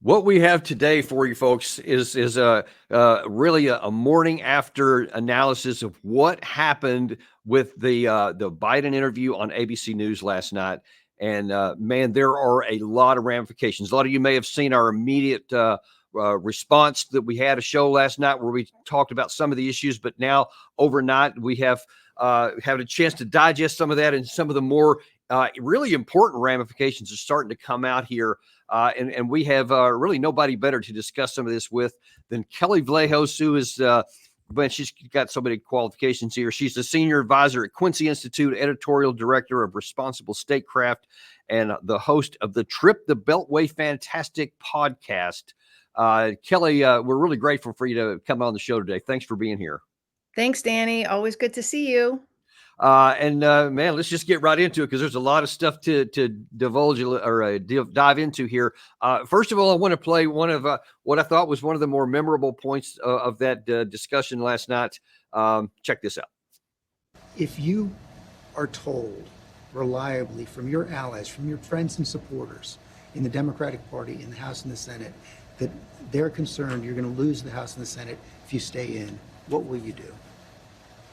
What we have today for you folks is really a morning after analysis of what happened with the Biden interview on ABC News last night. And man, there are a lot of ramifications. A lot of you may have seen our immediate response that we had a show last night where we talked about some of the issues, but now overnight we have had a chance to digest some of that, and some of the more really important ramifications are starting to come out here. And we have really nobody better to discuss some of this with than Kelley Vlahos, who is, man, she's got so many qualifications here. She's the senior advisor at Quincy Institute, editorial director of Responsible Statecraft, and the host of the Trip the Beltway Fantastic podcast. Kelley, we're really grateful for you to come on the show today. Thanks for being here. Thanks, Danny. Always good to see you. Man, let's just get right into it because there's a lot of stuff to divulge or dive into here. First of all, I want to play one of what I thought was one of the more memorable points of that discussion last night. Check this out. If you are told reliably from your allies, from your friends and supporters in the Democratic Party, in the House and the Senate, that they're concerned you're going to lose the House and the Senate if you stay in, what will you do?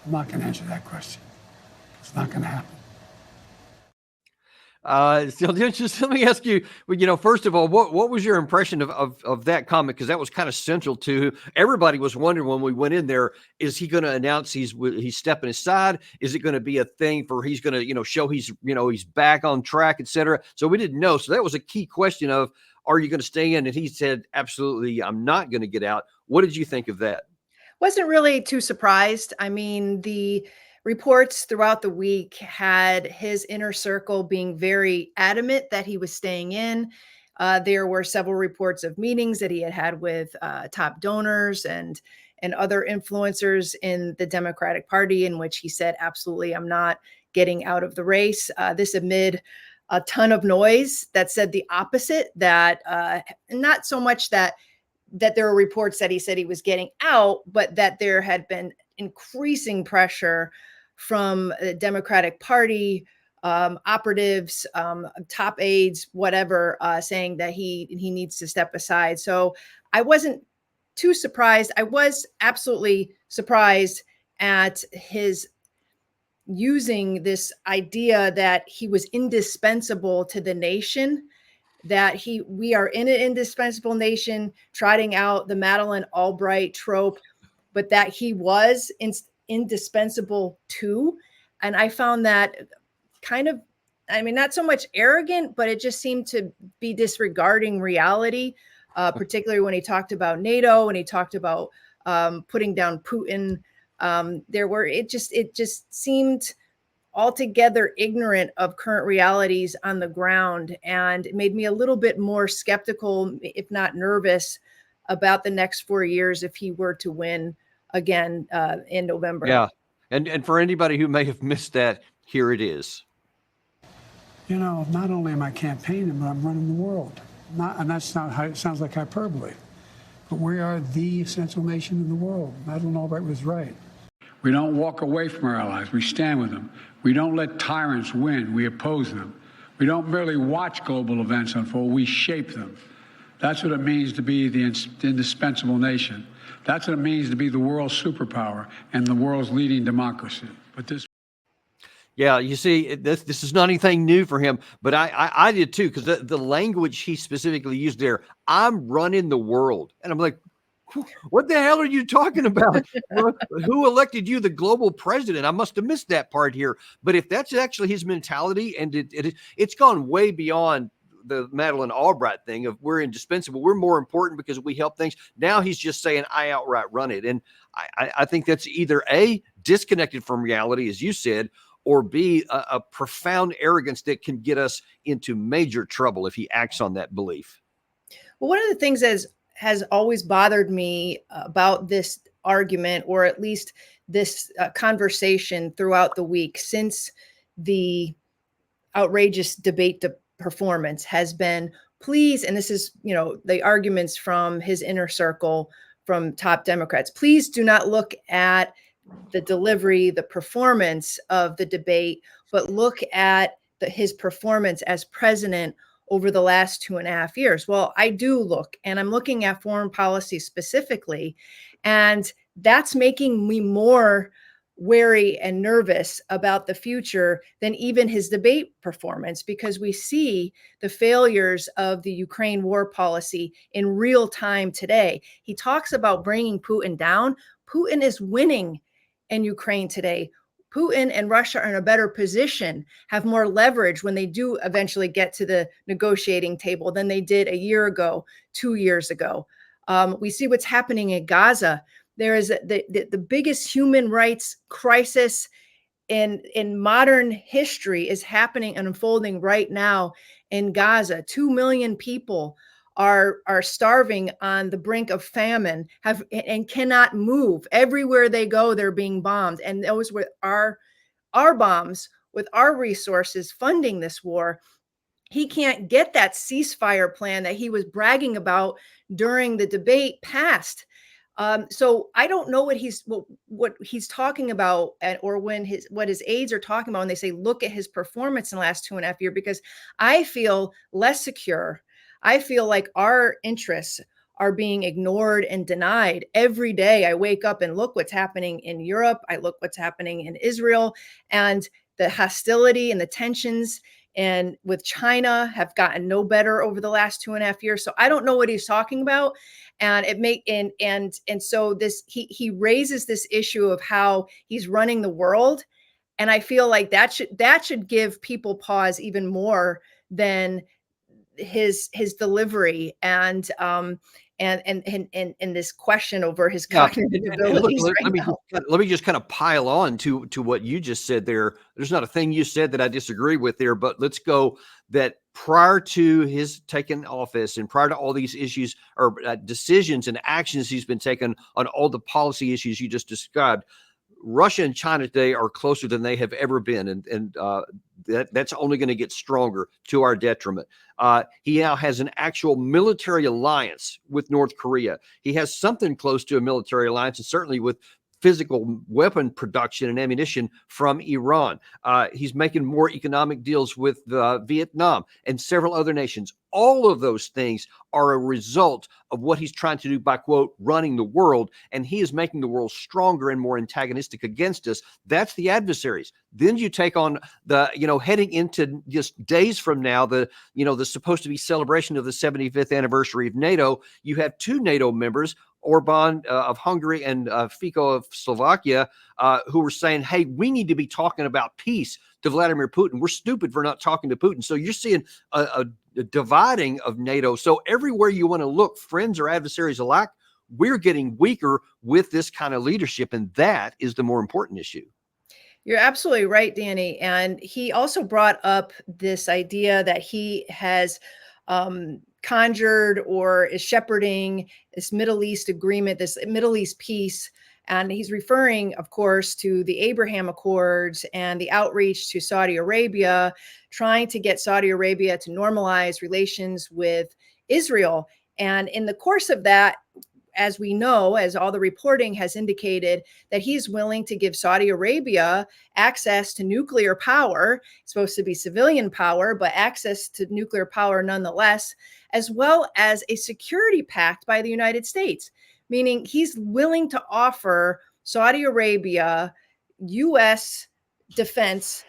I'm not going to answer that question. It's not going to happen. So just let me ask you, first of all, what was your impression of that comment? Because that was kind of central to everybody was wondering when we went in there, is he going to announce he's stepping aside? Is it going to be a thing for he's going to, show he's back on track, et cetera? So we didn't know. So that was a key question of, are you going to stay in? And he said, absolutely, I'm not going to get out. What did you think of that? Wasn't really too surprised. I mean, the reports throughout the week had his inner circle being very adamant that he was staying in. There were several reports of meetings that he had with top donors and other influencers in the Democratic Party in which he said, absolutely, I'm not getting out of the race. This amid a ton of noise that said the opposite, that not so much that there were reports that he said he was getting out, but that there had been increasing pressure from the Democratic Party operatives, top aides, whatever, saying that he needs to step aside. So I wasn't too surprised. I was absolutely surprised at his using this idea that he was indispensable to the nation, that we are in an indispensable nation, trotting out the Madeleine Albright trope, but that he was indispensable too. And I found that kind of, not so much arrogant, but it just seemed to be disregarding reality, particularly when he talked about NATO and he talked about putting down Putin. It just seemed altogether ignorant of current realities on the ground, and it made me a little bit more skeptical, if not nervous, about the next 4 years if he were to win again in November. Yeah. And for anybody who may have missed that, here it is. Not only am I campaigning, but I'm running the world. And that's not how it sounds like hyperbole. But we are the essential nation in the world. Madeleine Albright was right. We don't walk away from our allies. We stand with them. We don't let tyrants win. We oppose them. We don't merely watch global events unfold. We shape them. That's what it means to be the indispensable nation. That's what it means to be the world's superpower and the world's leading democracy. But this. Yeah, you see, this is not anything new for him, but I did too, because the language he specifically used there, I'm running the world. And I'm like, what the hell are you talking about? Who elected you the global president? I must have missed that part here. But if that's actually his mentality, and it's gone way beyond the Madeleine Albright thing of we're indispensable, we're more important because we help things. Now he's just saying, I outright run it. And I think that's either A, disconnected from reality, as you said, or B, a profound arrogance that can get us into major trouble if he acts on that belief. Well, one of the things has always bothered me about this argument, or at least this conversation throughout the week since the outrageous debate performance, has been, please, and this is, the arguments from his inner circle, from top Democrats, please do not look at the delivery, the performance of the debate, but look at his performance as president over the last 2.5 years? Well, I do look, and I'm looking at foreign policy specifically, and that's making me more wary and nervous about the future than even his debate performance, because we see the failures of the Ukraine war policy in real time today. He talks about bringing Putin down. Putin is winning in Ukraine today. Putin and Russia are in a better position, have more leverage when they do eventually get to the negotiating table than they did a year ago, 2 years ago. We see what's happening in Gaza. There is the biggest human rights crisis in modern history is happening and unfolding right now in Gaza. 2 million people are starving on the brink of famine, and cannot move. Everywhere they go, they're being bombed. And those were our bombs with our resources funding this war. He can't get that ceasefire plan that he was bragging about during the debate passed. So I don't know what he's talking about, or what his aides are talking about when they say look at his performance in the last 2.5 years, because I feel less secure. I feel like our interests are being ignored and denied every day. I wake up and look what's happening in Europe. I look what's happening in Israel, and the hostility and the tensions and with China have gotten no better over the last 2.5 years. So I don't know what he's talking about. And so he raises this issue of how he's running the world. And I feel like that should give people pause even more than his delivery and this question over his cognitive abilities look, right now. let me just kind of pile on to what you just said there. There's not a thing you said that I disagree with there, but let's go that prior to his taking office and prior to all these issues or decisions and actions he's been taking on all the policy issues you just described, Russia and China today are closer than they have ever been, and that's only going to get stronger to our detriment. He now has an actual military alliance with North Korea. He has something close to a military alliance, and certainly with physical weapon production and ammunition from Iran. He's making more economic deals with Vietnam and several other nations. All of those things are a result of what he's trying to do by, quote, running the world. And he is making the world stronger and more antagonistic against us. That's the adversaries. Then you take on heading into just days from now, the supposed to be celebration of the 75th anniversary of NATO. You have two NATO members, Orban of Hungary and Fico of Slovakia, who were saying, hey, we need to be talking about peace to Vladimir Putin. We're stupid for not talking to Putin. So you're seeing a dividing of NATO. So everywhere you want to look, friends or adversaries alike, we're getting weaker with this kind of leadership. And that is the more important issue. You're absolutely right, Danny. And he also brought up this idea that he has conjured or is shepherding this Middle East agreement, this Middle East peace. And he's referring, of course, to the Abraham Accords and the outreach to Saudi Arabia, trying to get Saudi Arabia to normalize relations with Israel. And in the course of that, as we know, as all the reporting has indicated, that he's willing to give Saudi Arabia access to nuclear power. It's supposed to be civilian power, but access to nuclear power nonetheless, as well as a security pact by the United States, meaning he's willing to offer Saudi Arabia U.S. defense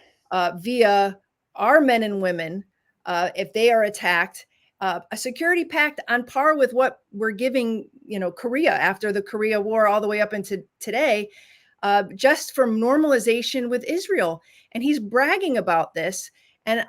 via our men and women if they are attacked. A security pact on par with what we're giving, Korea after the Korea War all the way up into today, just for normalization with Israel. And he's bragging about this. And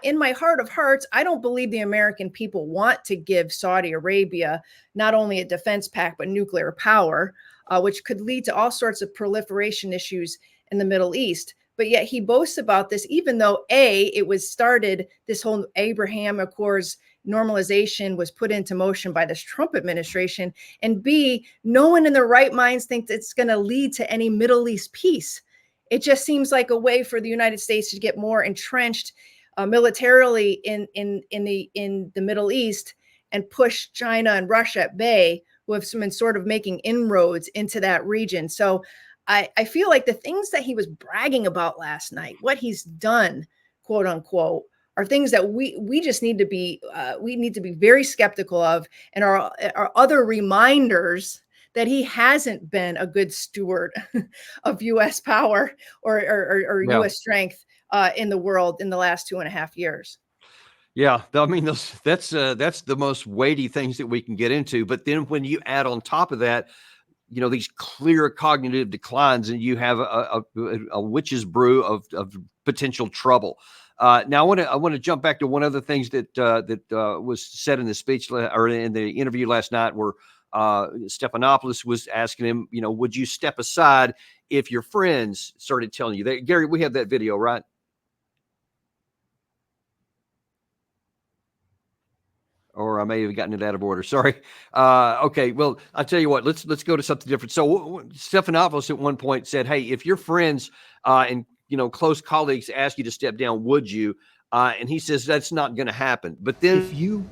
in my heart of hearts, I don't believe the American people want to give Saudi Arabia not only a defense pact, but nuclear power, which could lead to all sorts of proliferation issues in the Middle East. But yet he boasts about this, even though this whole Abraham Accords normalization was put into motion by this Trump administration, and B, no one in their right minds thinks it's going to lead to any Middle East peace. It just seems like a way for the United States to get more entrenched militarily in the Middle East and push China and Russia at bay, who have been sort of making inroads into that region. So I feel like the things that he was bragging about last night, what he's done, quote unquote, are things that we just need to be very skeptical of, and are other reminders that he hasn't been a good steward of U.S. power or Yeah. U.S. strength in the world in the last 2.5 years. Yeah, I mean, that's the most weighty things that we can get into. But then when you add on top of that, these clear cognitive declines, and you have a witch's brew of potential trouble. Now, I want to jump back to one other things that was said in the speech or in the interview last night, where Stephanopoulos was asking him, would you step aside if your friends started telling you that? Gary, we have that video, right? Or I may have gotten it out of order. Sorry. Okay. Well, I'll tell you what. Let's go to something different. So Stephanopoulos at one point said, "Hey, if your friends and close colleagues ask you to step down, would you?" And he says that's not going to happen. But then, if you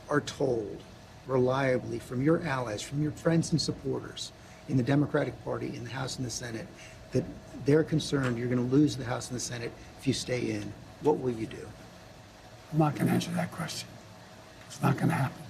are told reliably from your allies, from your friends and supporters in the Democratic Party, in the House and the Senate, that they're concerned you're going to lose the House and the Senate if you stay in, what will you do? I'm not going to answer that question. It's not going to happen.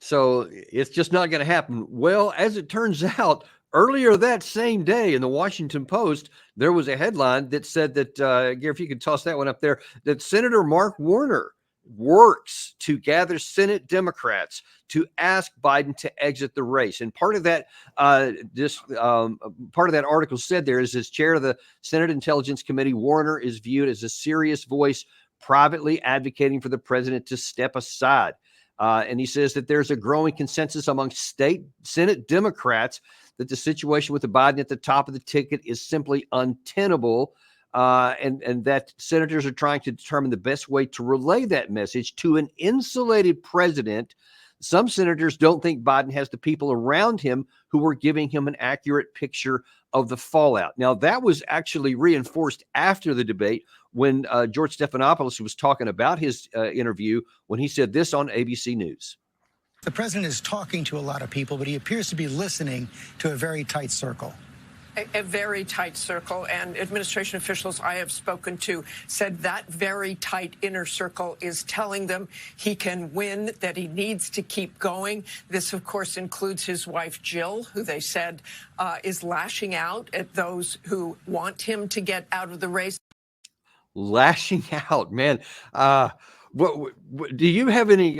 So it's just not going to happen. Well, as it turns out, earlier that same day in the Washington Post, there was a headline that said that, Gary, if you could toss that one up there, that Senator Mark Warner works to gather Senate Democrats to ask Biden to exit the race. And part of that, part of that article said there is, as chair of the Senate Intelligence Committee, Warner is viewed as a serious voice privately advocating for the president to step aside. And he says that there's a growing consensus among state Senate Democrats that the situation with the Biden at the top of the ticket is simply untenable, and that senators are trying to determine the best way to relay that message to an insulated president. Some senators don't think Biden has the people around him who are giving him an accurate picture of the fallout. Now, that was actually reinforced after the debate when George Stephanopoulos was talking about his interview, when he said this on ABC News. The president is talking to a lot of people, but he appears to be listening to a very tight circle. A very tight circle, and administration officials I have spoken to said that very tight inner circle is telling them he can win, that he needs to keep going. This, of course, includes his wife, Jill, who they said is lashing out at those who want him to get out of the race. Lashing out, man. What do you have any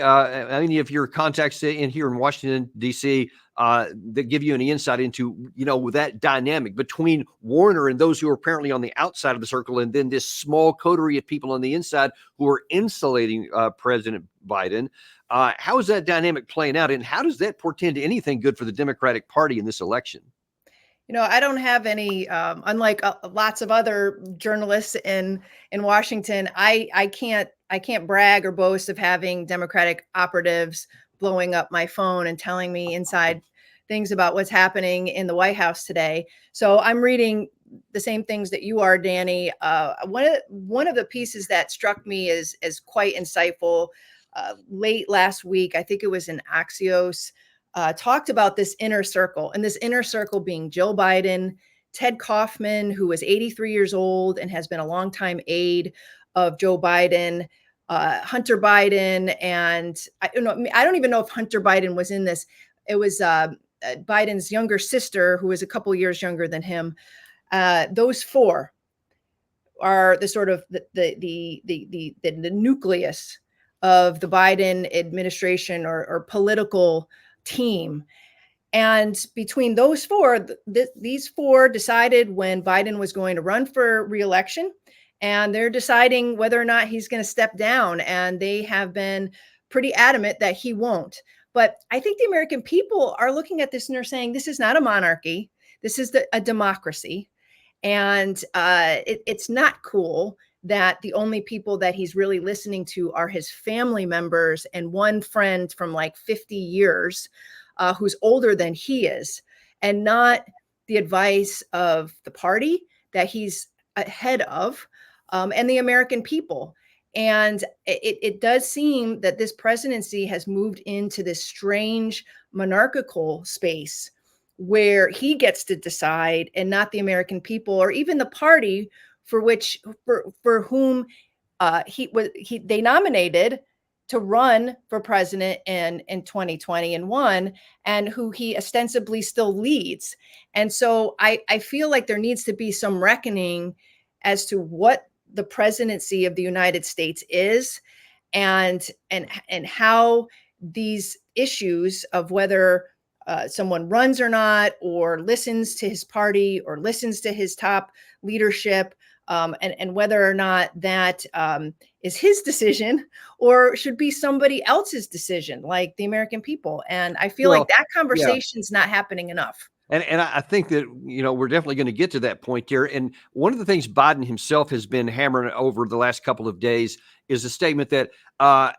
of your contacts in here in Washington, D.C., that give you any insight into, that dynamic between Warner and those who are apparently on the outside of the circle, and then this small coterie of people on the inside who are insulating President Biden? How is that dynamic playing out, and how does that portend anything good for the Democratic Party in this election? I don't have any, unlike lots of other journalists in Washington, I can't brag or boast of having Democratic operatives blowing up my phone and telling me inside things about what's happening in the White House today. So I'm reading the same things that you are, Danny. One of the pieces that struck me as quite insightful late last week, I think it was in Axios, talked about this inner circle, and this inner circle being Joe Biden, Ted Kaufman, who is 83 years old and has been a longtime aide of Joe Biden, Hunter Biden, and I don't even know if Hunter Biden was in this. It was Biden's younger sister, who is a couple years younger than him. Those four are the sort of the nucleus of the Biden administration or political team. And between those four, these four decided when Biden was going to run for re-election, and they're deciding whether or not he's going to step down. And they have been pretty adamant that he won't. But I think the American people are looking at this and they're saying, this is not a monarchy. This is a democracy. And it's not cool that the only people that he's really listening to are his family members and one friend from like 50 years who's older than he is, and not the advice of the party that he's ahead of and the American people. And it does seem that this presidency has moved into this strange monarchical space where he gets to decide and not the American people or even the party for whom they nominated to run for president in 2020 and won, and who he ostensibly still leads. And so I feel like there needs to be some reckoning as to what the presidency of the United States is, and how these issues of whether someone runs or not, or listens to his party, or listens to his top leadership, and whether or not that is his decision or should be somebody else's decision, like the American people. And I feel like that conversation's not happening enough. And I think that, we're definitely going to get to that point here. And one of the things Biden himself has been hammering over the last couple of days is a statement that,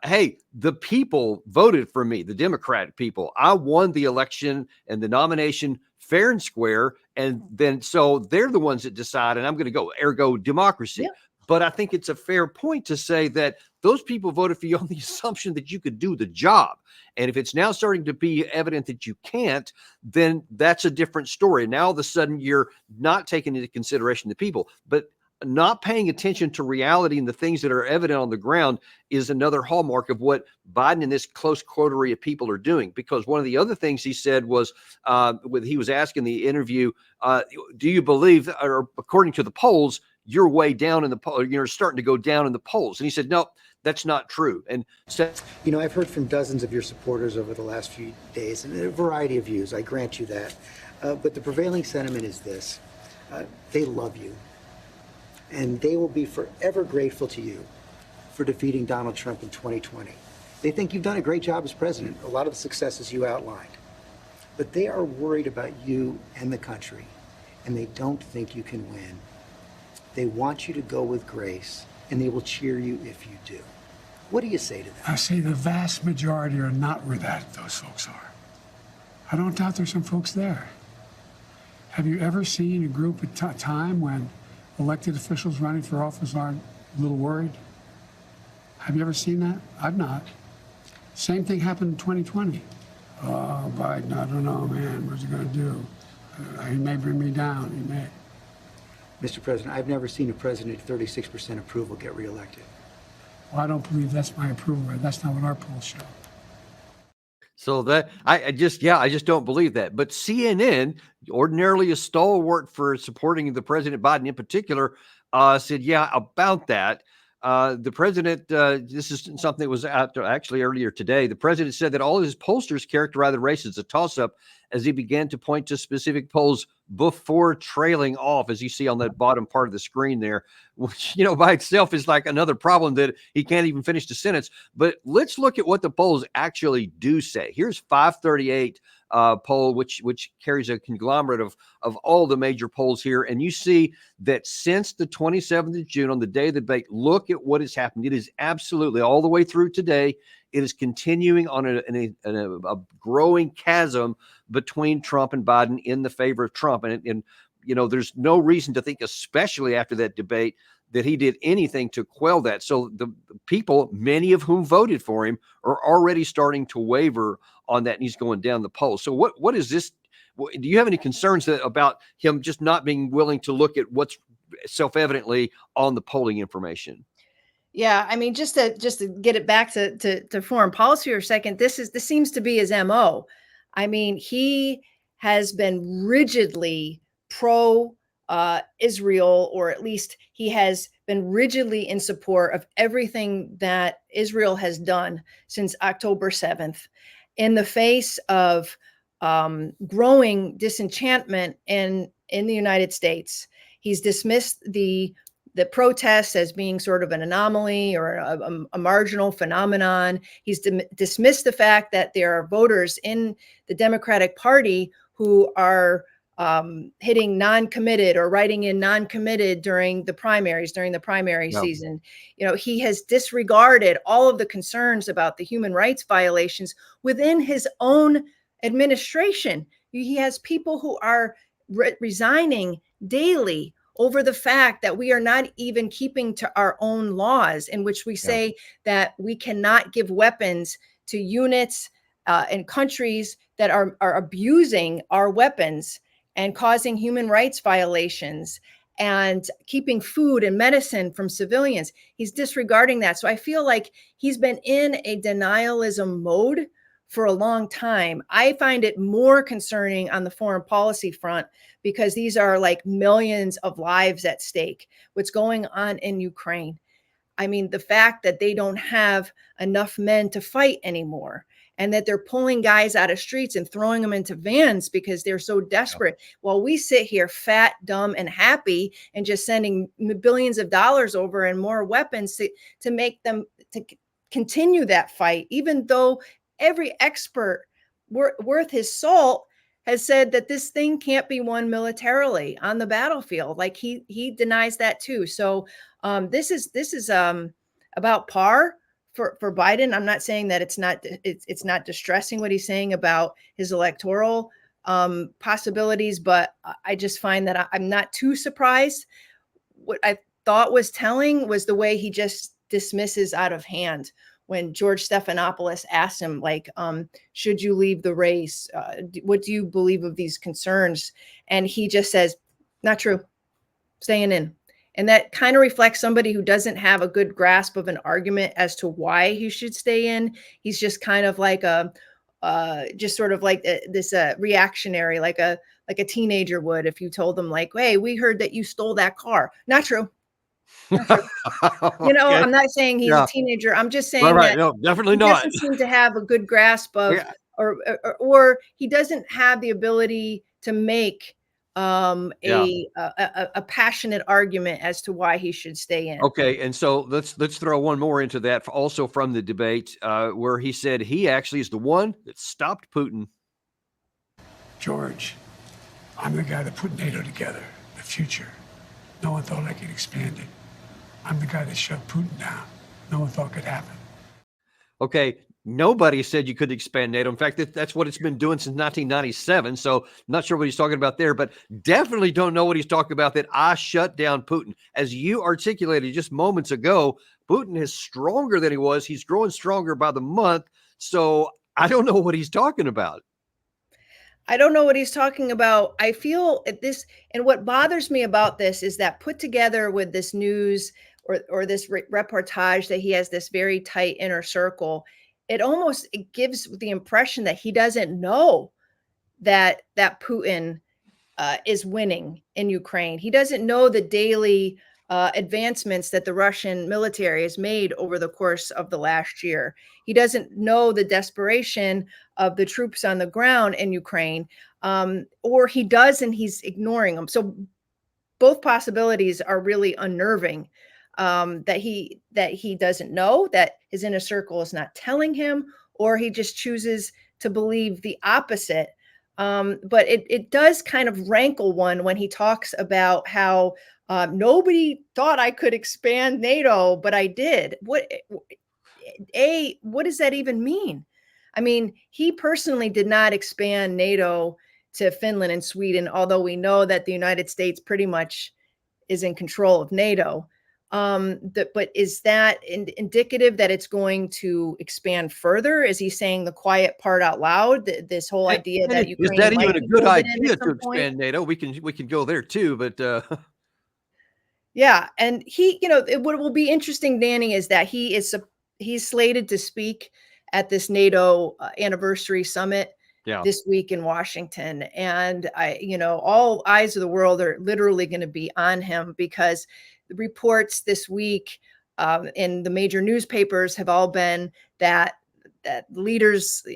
hey, the people voted for me, the Democratic people. I won the election and the nomination fair and square. And then so they're the ones that decide, and I'm going to go, ergo democracy. Yeah. But I think it's a fair point to say that those people voted for you on the assumption that you could do the job. And if it's now starting to be evident that you can't, then that's a different story. Now, all of a sudden, you're not taking into consideration the people, but not paying attention to reality and the things that are evident on the ground is another hallmark of what Biden and this close coterie of people are doing. Because one of the other things he said was, when he was asked in the interview, do you believe, or according to the polls, you're way down in the poll, you're starting to go down in the polls? And he said, no, that's not true. And so, I've heard from dozens of your supporters over the last few days, and a variety of views. I grant you that. But the prevailing sentiment is this. They love you. And they will be forever grateful to you for defeating Donald Trump in 2020. They think you've done a great job as president, a lot of the successes you outlined. But they are worried about you and the country, and they don't think you can win. They want you to go with grace, and they will cheer you if you do. What do you say to them? I say the vast majority are not where those folks are. I don't doubt there's some folks there. Have you ever seen a group at time when elected officials running for office aren't a little worried? Have you ever seen that? I've not. Same thing happened in 2020. Oh, Biden, I don't know, man. What's he going to do? He may bring me down. He may. Mr. President, I've never seen a president at 36% approval get reelected. Well, I don't believe that's my approval rate. That's not what our polls show. So that I just don't believe that. But CNN, ordinarily a stalwart for supporting the President Biden in particular, said, yeah, about that. The president, this is something that was out actually earlier today. The president said that all of his pollsters characterized the race as a toss-up as he began to point to specific polls before trailing off, as you see on that bottom part of the screen there, which, by itself is like another problem that he can't even finish the sentence. But let's look at what the polls actually do say. Here's 538 poll, which carries a conglomerate of all the major polls here. And you see that since the 27th of June, on the day of the debate, look at what has happened. It is absolutely all the way through today. It is continuing on a growing chasm between Trump and Biden in the favor of Trump. And there's no reason to think, especially after that debate, that he did anything to quell that. So the people, many of whom voted for him, are already starting to waver on that, and he's going down the polls. So what is this? Do you have any concerns about him just not being willing to look at what's self-evidently on the polling information? Yeah, I mean, just to get it back to foreign policy for a second, this seems to be his MO. I mean, he has been rigidly pro Israel, or at least he has been rigidly in support of everything that Israel has done since October 7th, in the face of growing disenchantment in the United States. He's dismissed the protests as being sort of an anomaly or a marginal phenomenon. He's dismissed the fact that there are voters in the Democratic Party who are hitting non-committed or writing in non-committed during the primary season. He has disregarded all of the concerns about the human rights violations within his own administration. He has people who are resigning daily over the fact that we are not even keeping to our own laws, in which we say that we cannot give weapons to units and countries that are abusing our weapons and causing human rights violations. and keeping food and medicine from civilians. He's disregarding that. So I feel like he's been in a denialism mode for a long time. I find it more concerning on the foreign policy front because these are like millions of lives at stake. What's going on in Ukraine? I mean, the fact that they don't have enough men to fight anymore and that they're pulling guys out of streets and throwing them into vans because they're so desperate. While we sit here fat, dumb, and happy and just sending billions of dollars over and more weapons to make them to continue that fight, even though every expert worth his salt has said that this thing can't be won militarily on the battlefield. Like he denies that too. So this is about par for Biden. I'm not saying that it's not distressing what he's saying about his electoral possibilities, but I just find that I'm not too surprised. What I thought was telling was the way he just dismisses out of hand when George Stephanopoulos asked him, like, should you leave the race? What do you believe of these concerns? And he just says, not true, staying in. And that kind of reflects somebody who doesn't have a good grasp of an argument as to why he should stay in. He's just kind of like just sort of like this reactionary, like a teenager would if you told them, like, hey, we heard that you stole that car. Not true. Not true. You know, Okay. I'm not saying he's a teenager. I'm just saying Right. that No, definitely he not. doesn't seem to have a good grasp of, or he doesn't have the ability to make a passionate argument as to why he should stay in. Okay, and so let's throw one more into that, also from the debate, where he said he actually is the one that stopped Putin. George, I'm the guy that put NATO together, the future. No one thought I could expand it. I'm the guy that shoved Putin down. No one thought could happen. Okay, nobody said you could expand NATO. In fact, that's what it's been doing since 1997. So not sure what he's talking about there, but definitely don't know what he's talking about that I shut down Putin. As you articulated just moments ago, Putin is stronger than he was. He's growing stronger by the month. So I don't know what he's talking about. I don't know what he's talking about. I feel at this, and what bothers me about this is that put together with this news or this reportage that he has this very tight inner circle, it gives the impression that he doesn't know that Putin is winning in Ukraine. He doesn't know the daily advancements that the Russian military has made over the course of the last year. He doesn't know the desperation of the troops on the ground in Ukraine, or he does and he's ignoring them. So both possibilities are really unnerving. That he doesn't know, that his inner circle is not telling him, or he just chooses to believe the opposite. But it does kind of rankle one when he talks about how nobody thought I could expand NATO, but I did. What does that even mean? I mean, he personally did not expand NATO to Finland and Sweden, although we know that the United States pretty much is in control of NATO. But is that indicative that it's going to expand further? Is he saying the quiet part out loud? This whole idea that Ukraine is that might even a be good folded in idea at to some point? expand NATO? We can go there too, but Yeah, and he, what will be interesting, Danny, is that he's slated to speak at this NATO anniversary summit this week in Washington, and all eyes of the world are literally going to be on him because the reports this week in the major newspapers have all been that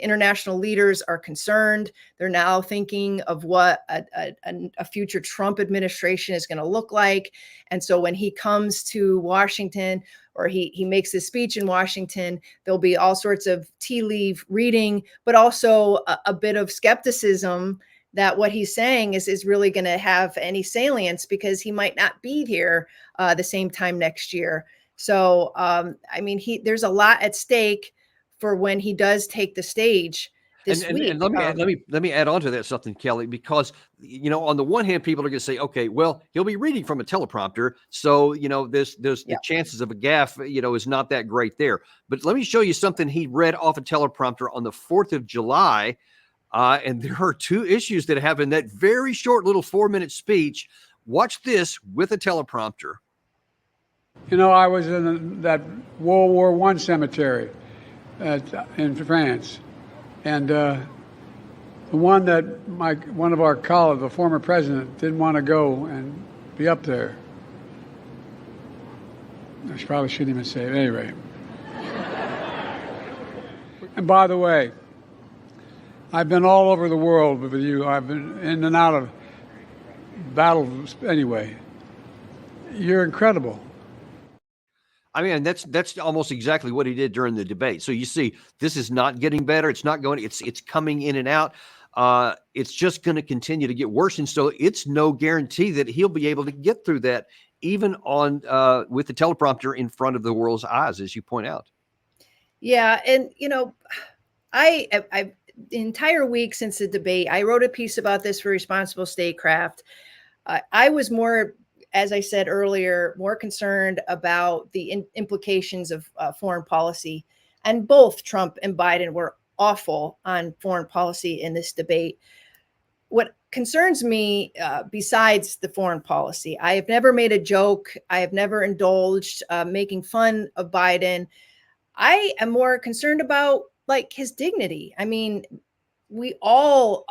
international leaders are concerned. They're now thinking of what a future Trump administration is going to look like. And so when he comes to Washington, or he makes his speech in Washington, there'll be all sorts of tea leaf reading, but also a bit of skepticism that what he's saying is really going to have any salience because he might not be here the same time next year. So, I mean, there's a lot at stake for when he does take the stage this week. And let me add on to that something, Kelley, because on the one hand, people are going to say, okay, well, he'll be reading from a teleprompter, so there's the chances of a gaffe, is not that great there. But let me show you something he read off a teleprompter on the 4th of July, and there are two issues that have in that very short little 4-minute speech. Watch this with a teleprompter. You know, I was in that World War I cemetery in France, and the one that one of our colleagues, the former president, didn't want to go and be up there. I probably shouldn't even say it. Anyway. And by the way, I've been all over the world with you. I've been in and out of battles. Anyway, you're incredible. I mean, that's almost exactly what he did during the debate. So you see, this is not getting better. It's not going. It's coming in and out. It's just going to continue to get worse. And so it's no guarantee that he'll be able to get through that, even on with the teleprompter in front of the world's eyes, as you point out. Yeah, and I the entire week since the debate, I wrote a piece about this for Responsible Statecraft. I was more, as I said earlier, more concerned about the implications of foreign policy. And both Trump and Biden were awful on foreign policy in this debate. What concerns me, besides the foreign policy, I have never made a joke. I have never indulged making fun of Biden. I am more concerned about his dignity. I mean, we all,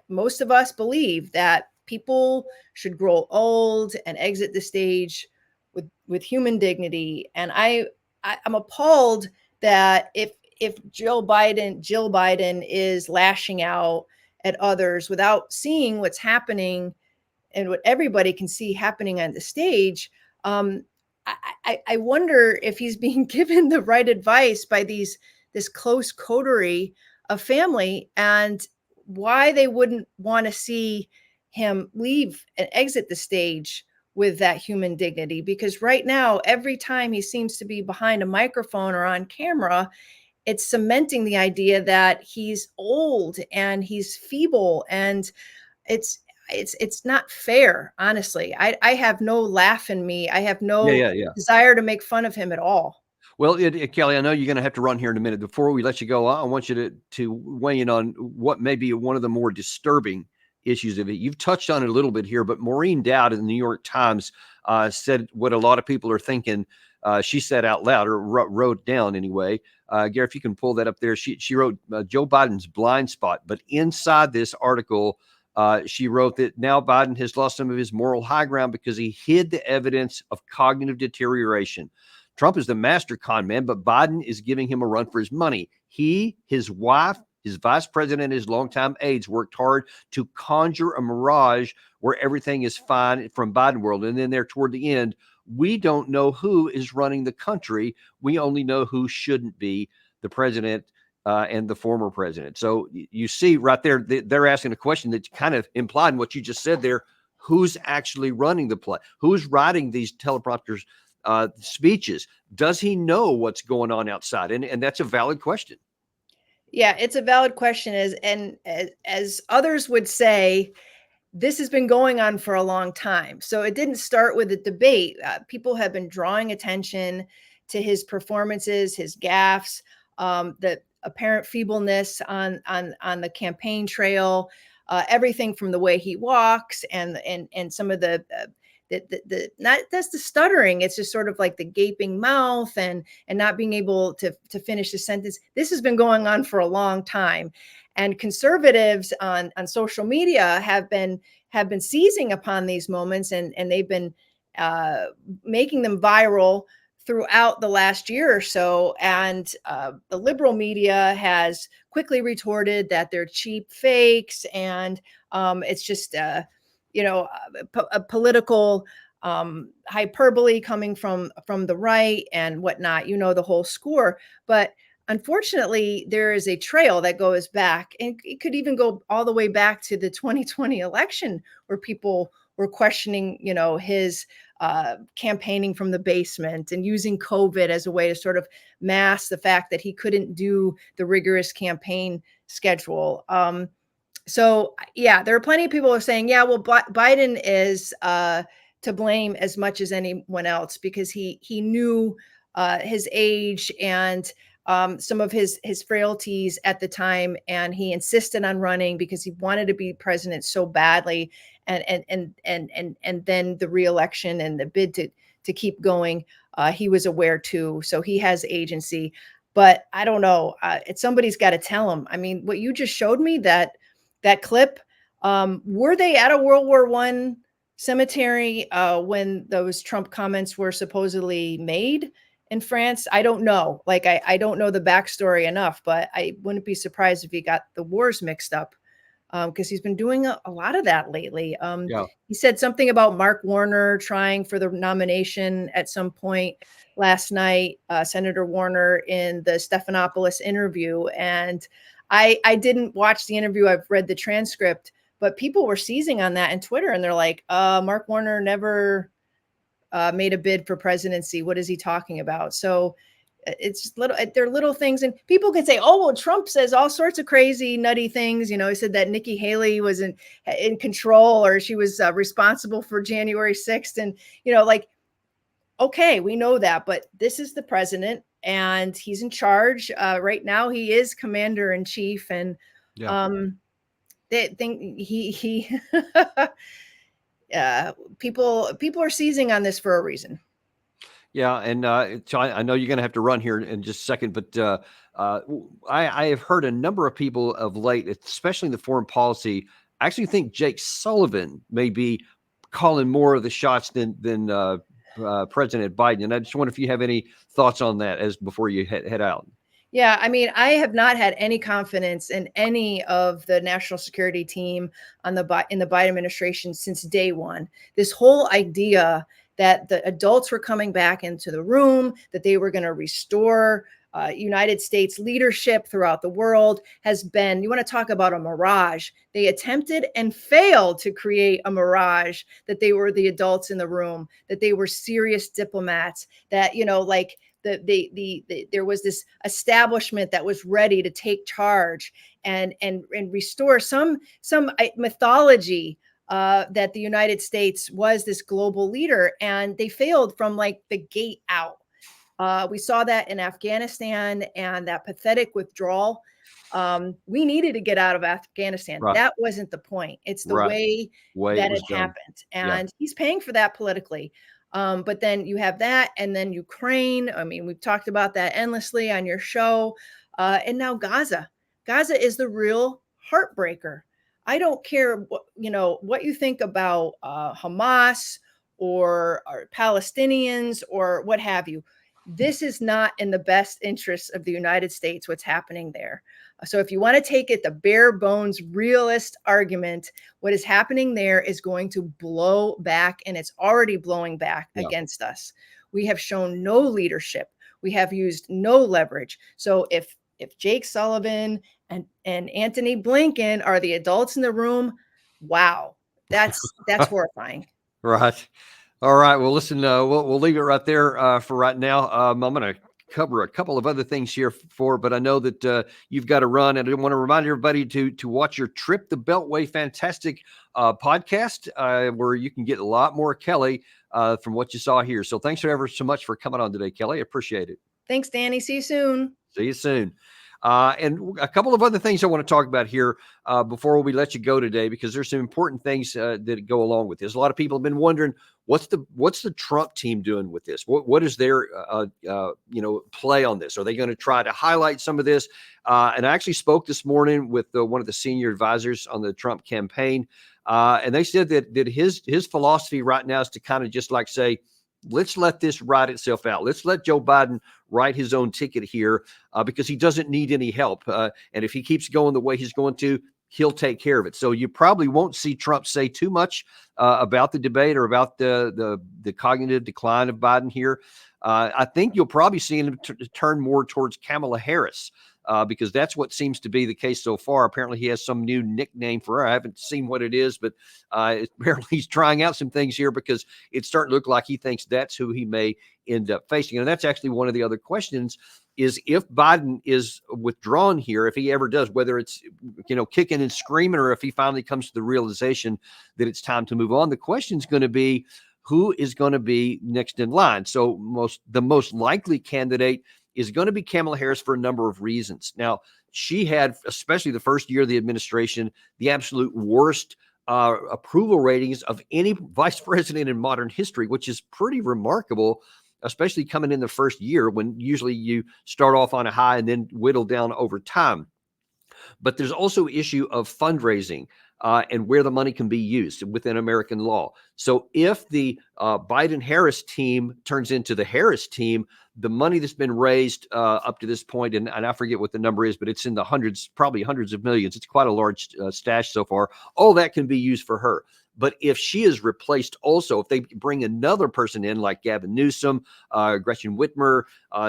most of us believe that people should grow old and exit the stage with human dignity. And I'm appalled that if Jill Biden is lashing out at others without seeing what's happening and what everybody can see happening on the stage, I wonder if he's being given the right advice by this close coterie of family, and why they wouldn't want to see him leave and exit the stage with that human dignity. Because right now, every time he seems to be behind a microphone or on camera, it's cementing the idea that he's old and he's feeble, and it's not fair. Honestly, I have no laugh in me. I have no desire to make fun of him at all. Well, Kelley, I know you're going to have to run here in a minute. Before we let you go, I want you to weigh in on what may be one of the more disturbing issues of it. You've touched on it a little bit here, but Maureen Dowd in the New York Times said what a lot of people are thinking. She said out loud, or wrote down anyway. Gary, if you can pull that up there. She wrote Joe Biden's blind spot. But inside this article, she wrote that now Biden has lost some of his moral high ground because he hid the evidence of cognitive deterioration. Trump is the master con man, but Biden is giving him a run for his money. He, his wife, his vice president, and his longtime aides worked hard to conjure a mirage where everything is fine from Biden world. And then there toward the end, we don't know who is running the country. We only know who shouldn't be, the president and the former president. So you see right there, they're asking a question that's kind of implied in what you just said there. Who's actually running the play? Who's writing these teleprompters? Speeches? Does he know what's going on outside? And that's a valid question. Yeah, it's a valid question. As others would say, this has been going on for a long time. So it didn't start with a debate. People have been drawing attention to his performances, his gaffes, the apparent feebleness on the campaign trail, everything from the way he walks and some of the not that's the stuttering. It's just sort of like the gaping mouth and not being able to finish the sentence. This has been going on for a long time, and conservatives on social media have been seizing upon these moments, and they've been making them viral throughout the last year or so. And the liberal media has quickly retorted that they're cheap fakes, and it's just a political hyperbole coming from the right and whatnot, the whole score. But unfortunately, there is a trail that goes back, and it could even go all the way back to the 2020 election, where people were questioning, his campaigning from the basement and using COVID as a way to sort of mask the fact that he couldn't do the rigorous campaign schedule. So, yeah, there are plenty of people who are saying, yeah, well, Biden is to blame as much as anyone else, because he knew his age and some of his frailties at the time, and he insisted on running because he wanted to be president so badly. and then the reelection and the bid to keep going. He was aware too, so he has agency. But I don't know. Somebody's got to tell him. I mean, what you just showed me, that clip. Were they at a World War I cemetery when those Trump comments were supposedly made in France? I don't know. Like, I don't know the backstory enough, but I wouldn't be surprised if he got the wars mixed up, because he's been doing a lot of that lately. Yeah. He said something about Mark Warner trying for the nomination at some point last night, Senator Warner, in the Stephanopoulos interview. And I didn't watch the interview. I've read the transcript, but people were seizing on that in Twitter, and they're like, Mark Warner never made a bid for presidency. What is he talking about? So it's they're little things, and people can say, oh, well, Trump says all sorts of crazy, nutty things. You know, he said that Nikki Haley was in control, or she was responsible for January 6th. And, like, okay, we know that, but this is the president and he's in charge. Right now, he is commander in chief, and they think he people are seizing on this for a reason. Yeah, and so I know you're going to have to run here in just a second, but I have heard a number of people of late, especially in the foreign policy, actually think Jake Sullivan may be calling more of the shots than President Biden. And I just wonder if you have any thoughts on that before you head out. Yeah, I mean, I have not had any confidence in any of the national security team in the Biden administration since day one. This whole idea that the adults were coming back into the room, that they were going to restore United States leadership throughout the world has been, you want to talk about a mirage. They attempted and failed to create a mirage that they were the adults in the room, that they were serious diplomats, that, like, there was this establishment that was ready to take charge and restore some mythology that the United States was this global leader, and they failed from like the gate out. We saw that in Afghanistan and that pathetic withdrawal. We needed to get out of Afghanistan. Right. That wasn't the point. It's the way that it happened. And he's paying for that politically. But then you have that, and then Ukraine. I mean, we've talked about that endlessly on your show. And now Gaza. Gaza is the real heartbreaker. I don't care what you think about Hamas or Palestinians or what have you. This is not in the best interests of the United States, what's happening there. So if you want to take it the bare bones realist argument, what is happening there is going to blow back, and it's already blowing back against us. We have shown no leadership. We have used no leverage. So if Jake Sullivan and Antony Blinken are the adults in the room, wow, that's horrifying. Right. All right. Well, listen, we'll leave it right there for right now. I'm going to cover a couple of other things here but I know that you've got to run, and I want to remind everybody to watch your Trip the Beltway fantastic podcast, where you can get a lot more Kelley from what you saw here. So thanks ever so much for coming on today, Kelley. I appreciate it. Thanks, Danny. See you soon. See you soon. And a couple of other things I want to talk about here before we let you go today, because there's some important things that go along with this. A lot of people have been wondering, what's the Trump team doing with this? What is their play on this? Are they going to try to highlight some of this? And I actually spoke this morning with one of the senior advisors on the Trump campaign, and they said that his philosophy right now is to kind of just like say, let's let this ride itself out. Let's let Joe Biden write his own ticket here because he doesn't need any help. And if he keeps going the way he's going to, he'll take care of it. So you probably won't see Trump say too much about the debate or about the cognitive decline of Biden here. I think you'll probably see him turn more towards Kamala Harris. Because that's what seems to be the case so far. Apparently, he has some new nickname for her. I haven't seen what it is, but apparently he's trying out some things here because it's starting to look like he thinks that's who he may end up facing. And that's actually one of the other questions is if Biden is withdrawn here, if he ever does, whether it's, kicking and screaming or if he finally comes to the realization that it's time to move on, the question is going to be who is going to be next in line. So the most likely candidate is going to be Kamala Harris for a number of reasons. Now, she had, especially the first year of the administration, the absolute worst approval ratings of any vice president in modern history, which is pretty remarkable, especially coming in the first year when usually you start off on a high and then whittle down over time. But there's also issue of fundraising and where the money can be used within American law. So if the Biden-Harris team turns into the Harris team, the money that's been raised up to this point, and I forget what the number is, but it's in the hundreds, probably hundreds of millions. It's quite a large stash so far. All that can be used for her. But if she is replaced also, if they bring another person in like Gavin Newsom, Gretchen Whitmer,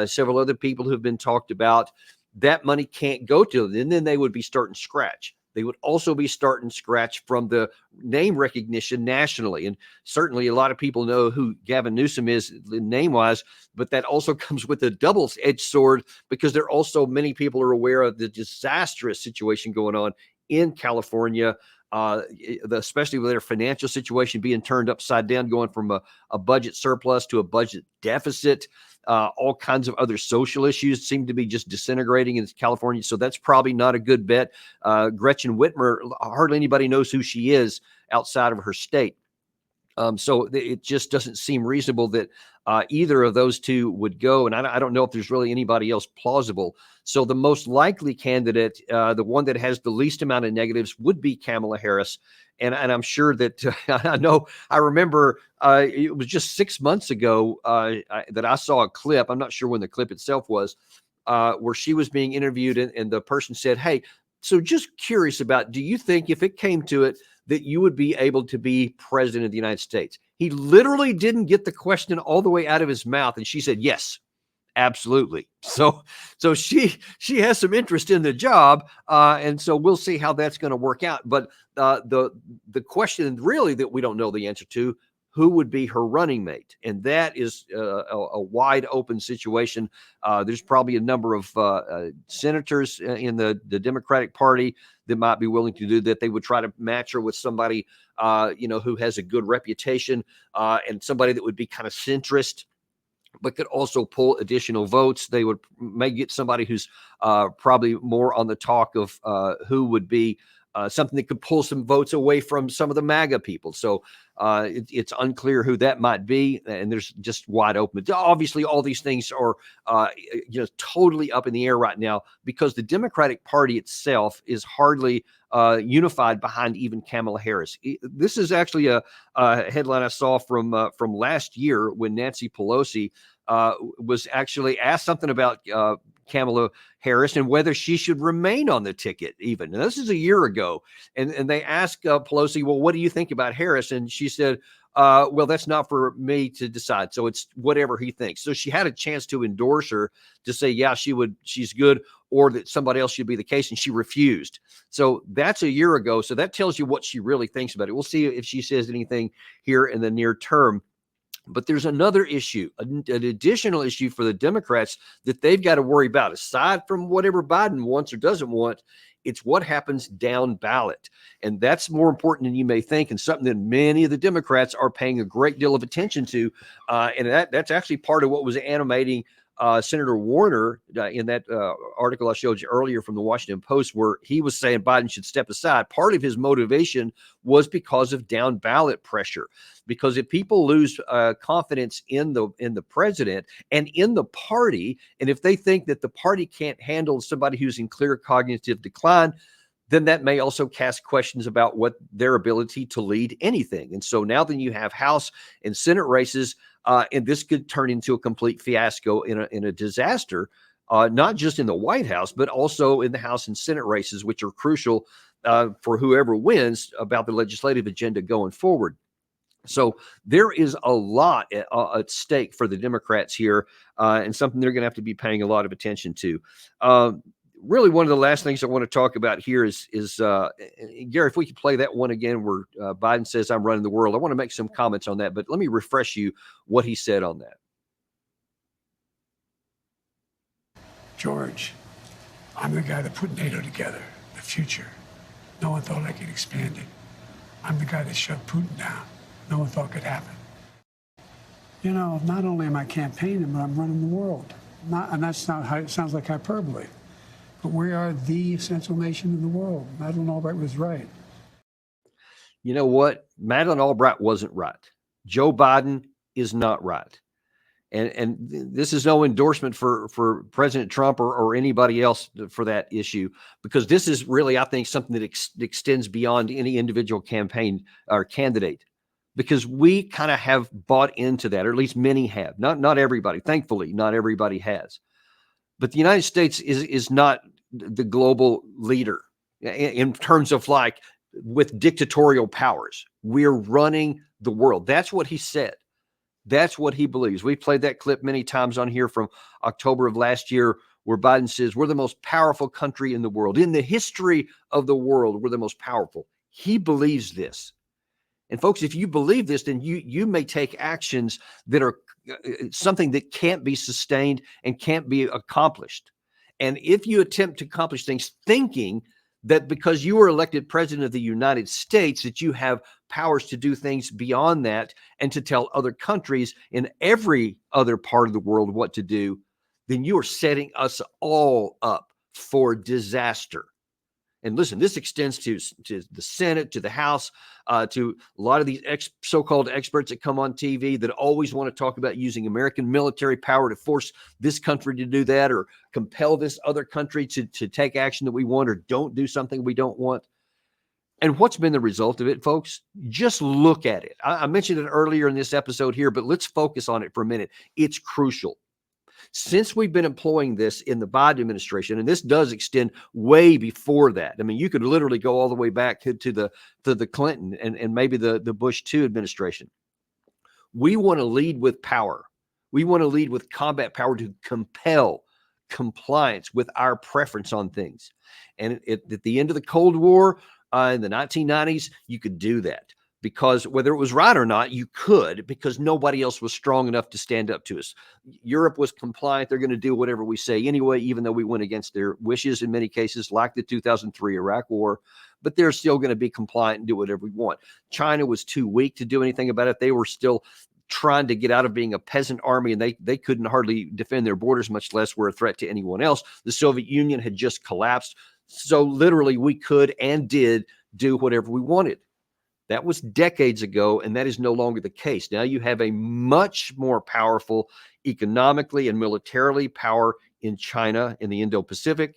several other people who have been talked about, that money can't go to them. And then they would be starting scratch. They would also be starting scratch from the name recognition nationally. And certainly a lot of people know who Gavin Newsom is name-wise, but that also comes with a double-edged sword because there are also many people are aware of the disastrous situation going on in California, especially with their financial situation being turned upside down, going from a budget surplus to a budget deficit. All kinds of other social issues seem to be just disintegrating in California. So that's probably not a good bet. Gretchen Whitmer, hardly anybody knows who she is outside of her state. So it just doesn't seem reasonable that either of those two would go. And I don't know if there's really anybody else plausible. So the most likely candidate, the one that has the least amount of negatives, would be Kamala Harris. And I'm sure that I remember it was just 6 months ago that I saw a clip. I'm not sure when the clip itself was, where she was being interviewed and the person said, "Hey, so just curious about, do you think if it came to it that you would be able to be president of the United States?" He literally didn't get the question all the way out of his mouth. And she said, "Yes, absolutely." So she has some interest in the job. And so we'll see how that's going to work out. But the question really that we don't know the answer to, who would be her running mate? And that is a wide open situation. There's probably a number of senators in the Democratic Party that might be willing to do that. They would try to match her with somebody, who has a good reputation and somebody that would be kind of centrist, but could also pull additional votes. They may get somebody who's probably more on the talk of who would be something that could pull some votes away from some of the MAGA people. So it's unclear who that might be, and there's just wide open. Obviously, all these things are totally up in the air right now because the Democratic Party itself is hardly unified behind even Kamala Harris. This is actually a headline I saw from last year when Nancy Pelosi was actually asked something about Kamala Harris and whether she should remain on the ticket even. Now, this is a year ago. And they asked Pelosi, well, what do you think about Harris? And she said, well, that's not for me to decide. So it's whatever he thinks. So she had a chance to endorse her to say, yeah, she's good, or that somebody else should be the case. And she refused. So that's a year ago. So that tells you what she really thinks about it. We'll see if she says anything here in the near term. But there's another issue, an additional issue for the Democrats that they've got to worry about. Aside from whatever Biden wants or doesn't want, it's what happens down ballot. And that's more important than you may think, and something that many of the Democrats are paying a great deal of attention to. And that's actually part of what was animating Senator Warner in that article I showed you earlier from the Washington Post, where he was saying Biden should step aside. Part of his motivation was because of down ballot pressure. Because if people lose confidence in the president and in the party, and if they think that the party can't handle somebody who's in clear cognitive decline, then that may also cast questions about what their ability to lead anything. And so now that you have House and Senate races, and this could turn into a complete fiasco in a disaster, not just in the White House, but also in the House and Senate races, which are crucial for whoever wins about the legislative agenda going forward. So there is a lot at stake for the Democrats here, and something they're going to have to be paying a lot of attention to. Really, one of the last things I want to talk about here is Gary, if we could play that one again where Biden says, "I'm running the world." I want to make some comments on that, but let me refresh you what he said on that. George, I'm the guy that put NATO together, the future. No one thought I could expand it. I'm the guy that shut Putin down. No one thought could happen. Not only am I campaigning, but I'm running the world. And that's not how it sounds like hyperbole. But we are the essential nation in the world. Madeleine Albright was right. You know what? Madeleine Albright wasn't right. Joe Biden is not right. And this is no endorsement for President Trump or anybody else for that issue, because this is really, I think, something that extends beyond any individual campaign or candidate, because we kind of have bought into that, or at least many have. Not everybody. Thankfully, not everybody has. But the United States is not the global leader in terms of like with dictatorial powers. We're running the world. That's what he said. That's what he believes. We played that clip many times on here from October of last year, where Biden says we're the most powerful country in the world. In the history of the world, we're the most powerful. He believes this. And folks, if you believe this, then you may take actions that are something that can't be sustained and can't be accomplished. And if you attempt to accomplish things thinking that because you were elected president of the United States, that you have powers to do things beyond that and to tell other countries in every other part of the world what to do, then you are setting us all up for disaster. And listen, this extends to the Senate, to the House, to a lot of these so-called experts that come on TV that always want to talk about using American military power to force this country to do that, or compel this other country to take action that we want, or don't do something we don't want. And what's been the result of it, folks? Just look at it. I mentioned it earlier in this episode here, but let's focus on it for a minute. It's crucial. Since we've been employing this in the Biden administration, and this does extend way before that. I mean, you could literally go all the way back to the Clinton and maybe the Bush 2 administration. We want to lead with power. We want to lead with combat power to compel compliance with our preference on things. And at the end of the Cold War, in the 1990s, you could do that. Because whether it was right or not, you could, because nobody else was strong enough to stand up to us. Europe was compliant. They're going to do whatever we say anyway, even though we went against their wishes in many cases, like the 2003 Iraq War. But they're still going to be compliant and do whatever we want. China was too weak to do anything about it. They were still trying to get out of being a peasant army, and they couldn't hardly defend their borders, much less were a threat to anyone else. The Soviet Union had just collapsed. So literally we could and did do whatever we wanted. That was decades ago, and that is no longer the case. Now you have a much more powerful economically and militarily power in China in the Indo-Pacific,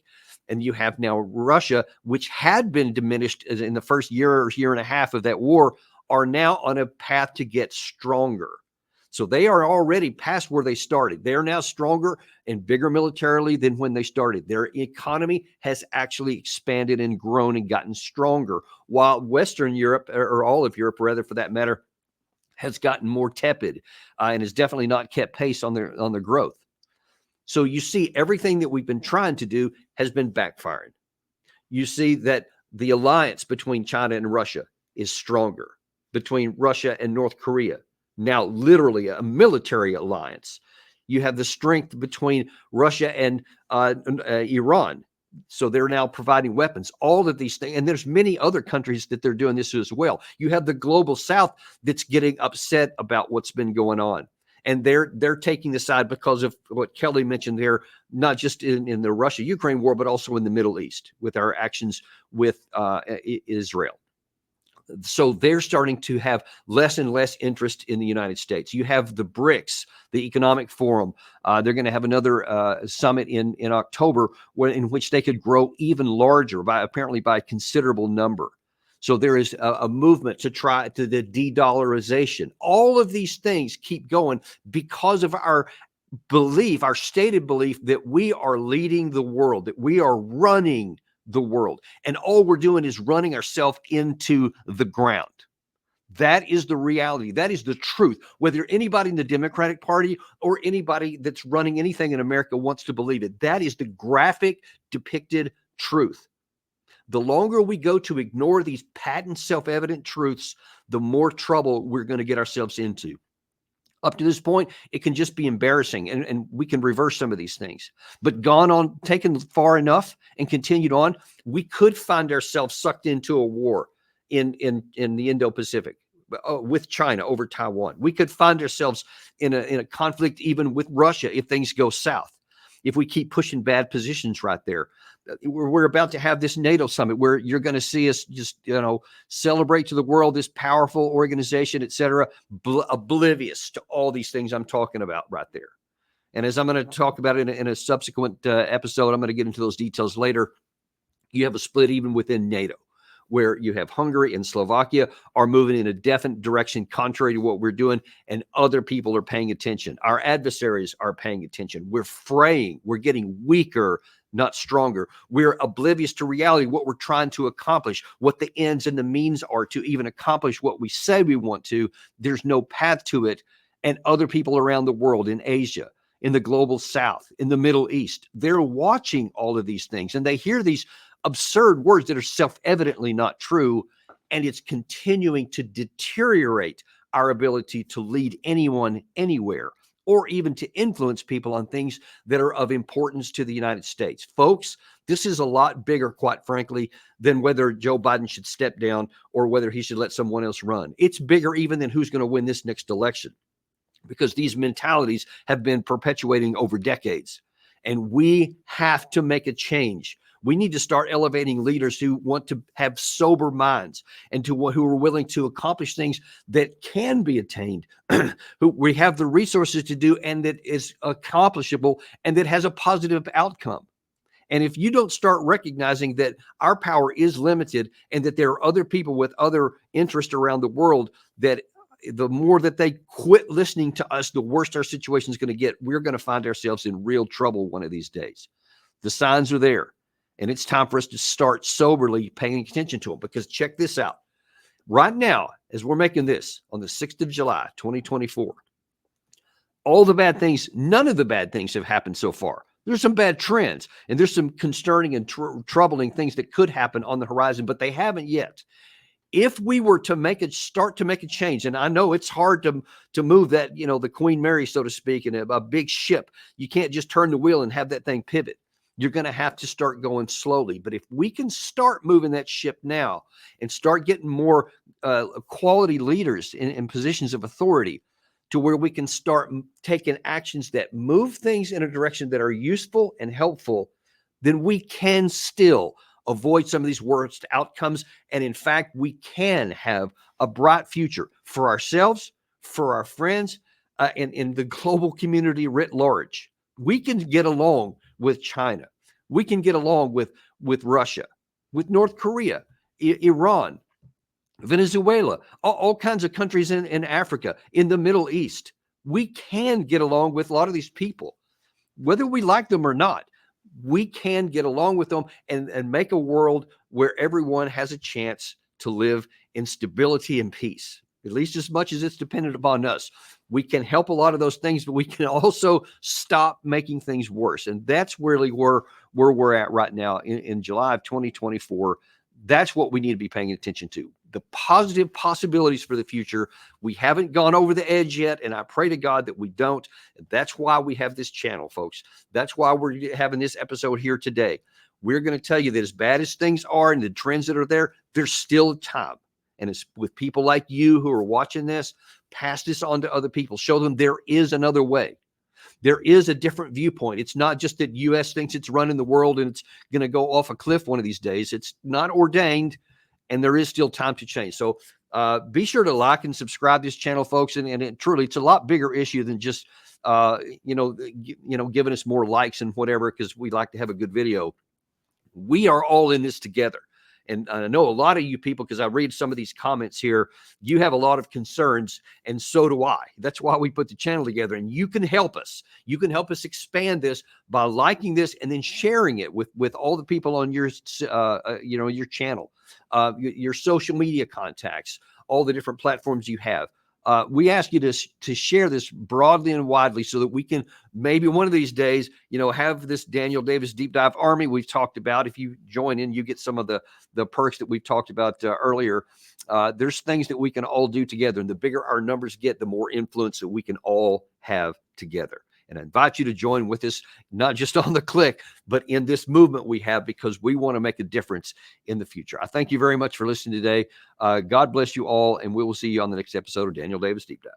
and you have now Russia, which had been diminished in the first year or year and a half of that war, are now on a path to get stronger. So they are already past where they started. They are now stronger and bigger militarily than when they started. Their economy has actually expanded and grown and gotten stronger, while Western Europe, or all of Europe, rather, for that matter, has gotten more tepid and has definitely not kept pace on their growth. So you see, everything that we've been trying to do has been backfiring. You see that the alliance between China and Russia is stronger, between Russia and North Korea. Now, literally a military alliance. You have the strength between Russia and Iran. So they're now providing weapons, all of these things. And there's many other countries that they're doing this as well. You have the global South that's getting upset about what's been going on. And they're taking the side because of what Kelley mentioned there, not just in the Russia-Ukraine war, but also in the Middle East with our actions with Israel. So they're starting to have less and less interest in the United States. You have the BRICS, the Economic Forum. They're going to have another summit in October in which they could grow even larger by a considerable number. So there is a movement to try to the de-dollarization. All of these things keep going because of our belief, our stated belief that we are leading the world, that we are running the world. And all we're doing is running ourselves into the ground. That is the reality. That is the truth. Whether anybody in the Democratic Party or anybody that's running anything in America wants to believe it, that is the graphic depicted truth. The longer we go to ignore these patent self-evident truths, the more trouble we're going to get ourselves into. Up to this point, it can just be embarrassing, and we can reverse some of these things. But taken far enough and continued on, we could find ourselves sucked into a war in the Indo-Pacific with China over Taiwan. We could find ourselves in a conflict even with Russia if things go south. if we keep pushing bad positions right there. We're about to have this NATO summit where you're going to see us just, celebrate to the world this powerful organization, et cetera, oblivious to all these things I'm talking about right there. And as I'm going to talk about it in a subsequent episode, I'm going to get into those details later. You have a split even within NATO, where you have Hungary and Slovakia are moving in a definite direction contrary to what we're doing, and other people are paying attention. Our adversaries are paying attention. We're fraying. We're getting weaker, not stronger. We're oblivious to reality, what we're trying to accomplish, what the ends and the means are to even accomplish what we say we want to. There's no path to it. And other people around the world, in Asia, in the global South, in the Middle East, they're watching all of these things, and they hear these absurd words that are self-evidently not true, and it's continuing to deteriorate our ability to lead anyone anywhere, or even to influence people on things that are of importance to the United States. Folks, this is a lot bigger, quite frankly, than whether Joe Biden should step down or whether he should let someone else run. It's bigger even than who's going to win this next election, because these mentalities have been perpetuating over decades, and we have to make a change. We need to start elevating leaders who want to have sober minds and who are willing to accomplish things that can be attained, who we have the resources to do, and that is accomplishable and that has a positive outcome. And if you don't start recognizing that our power is limited and that there are other people with other interests around the world, that the more that they quit listening to us, the worse our situation is going to get. We're going to find ourselves in real trouble one of these days. The signs are there. And it's time for us to start soberly paying attention to them, because check this out. Right now, as we're making this on the 6th of July, 2024, all the bad things, none of the bad things have happened so far. There's some bad trends, and there's some concerning and troubling things that could happen on the horizon, but they haven't yet. If we were to start to make a change, and I know it's hard to move that, the Queen Mary, so to speak, in a big ship. You can't just turn the wheel and have that thing pivot. You're going to have to start going slowly. But if we can start moving that ship now and start getting more quality leaders in positions of authority, to where we can start taking actions that move things in a direction that are useful and helpful, then we can still avoid some of these worst outcomes. And in fact, we can have a bright future for ourselves, for our friends, and in the global community writ large. We can get along with China. We can get along with Russia, with North Korea, Iran, Venezuela, all kinds of countries in Africa, in the Middle East. We can get along with a lot of these people, whether we like them or not. We can get along with them and make a world where everyone has a chance to live in stability and peace, at least as much as it's dependent upon us. We can help a lot of those things, but we can also stop making things worse. And that's really where we're at right now in July of 2024. That's what we need to be paying attention to. The positive possibilities for the future. We haven't gone over the edge yet, and I pray to God that we don't. That's why we have this channel, folks. That's why we're having this episode here today. We're going to tell you that as bad as things are and the trends that are there, there's still time. And it's with people like you who are watching this, pass this on to other people. Show them there is another way. There is a different viewpoint. It's not just that U.S. thinks it's running the world and it's going to go off a cliff one of these days. It's not ordained, and there is still time to change. So be sure to like and subscribe to this channel, folks. And truly, it's a lot bigger issue than just giving us more likes and whatever, because we like to have a good video. We are all in this together. And I know a lot of you people, because I read some of these comments here, you have a lot of concerns, and so do I. That's why we put the channel together, and you can help us. You can help us expand this by liking this and then sharing it with all the people on your your channel, your social media contacts, all the different platforms you have. We ask you to share this broadly and widely so that we can maybe one of these days, have this Daniel Davis Deep Dive Army we've talked about. If you join in, you get some of the perks that we've talked about earlier. There's things that we can all do together. And the bigger our numbers get, the more influence that we can all have together. And I invite you to join with us, not just on the click, but in this movement we have, because we want to make a difference in the future. I thank you very much for listening today. God bless you all, and we will see you on the next episode of Daniel Davis Deep Dive.